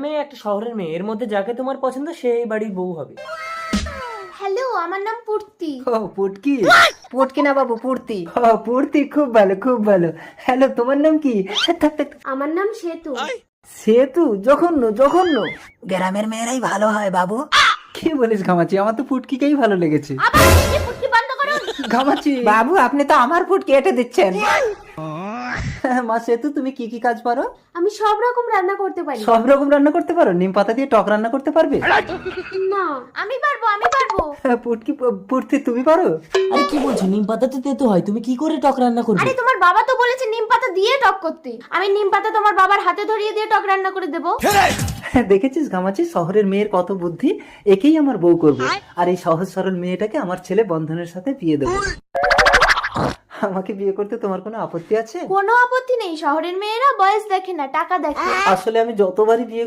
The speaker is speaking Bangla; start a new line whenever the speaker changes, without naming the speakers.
মেয়ে একটা শহরের মেয়ে, এর মধ্যে যাকে তোমার পছন্দ সে এই বাড়ির বউ হবে।
হ্যালো, আমার নাম পূর্তি।
ও পুটকি।
পুটকি না বাবু, পূর্তি।
ও পূর্তি, খুব ভালো খুব ভালো। হ্যালো, তোমার নাম কি? থাক, থাক।
আমার নাম সেতু।
সেতু? জঘন্য জঘন্য।
গ্রামের মেয়েরাই ভালো হয় বাবু।
কি বলিস ঘামাচি, আমার তো পুটকিকেই ভালো লেগেছে।
পুটকি বন্ধ করুন।
ঘামাচি।
বাবু আপনি তো আমার পুটকি এঁটে দিচ্ছেন।
মা সেতু, তুমি কি কি কাজ পারো?
আমি সব রকম রান্না করতে পারি।
সব রকম রান্না করতে পারো? নিম পাতা দিয়ে টক রান্না করতে পারবে?
না, আমি পারবো, আমি পারবো।
পুটকি, পূর্তি তুমি পারো?
আরে কি বলছো, নিম পাতাতে তেতো হয়, তুমি কি করে টক রান্না করবে?
আরে তোমার বাবা তো বলেছে নিম পাতা দিয়ে টক করতে। আমি নিম পাতা তোমার বাবার হাতে ধরিয়ে দিয়ে টক রান্না করে দেবো।
দেখেছিস ঘামাচি, শহরের মেয়ের কত বুদ্ধি। একেই আমার বউ করবো, আর এই সহজ সরল মেয়েটাকে আমার ছেলে বন্ধনের সাথে বিয়ে দেবো। আমাকে বিয়ে করতে তোমার কোনো আপত্তি আছে?
কোনো আপত্তি নেই, শহরের মেয়েরা বয়স দেখে না, টাকা দেখে।
আসলে আমি যতবারই বিয়ে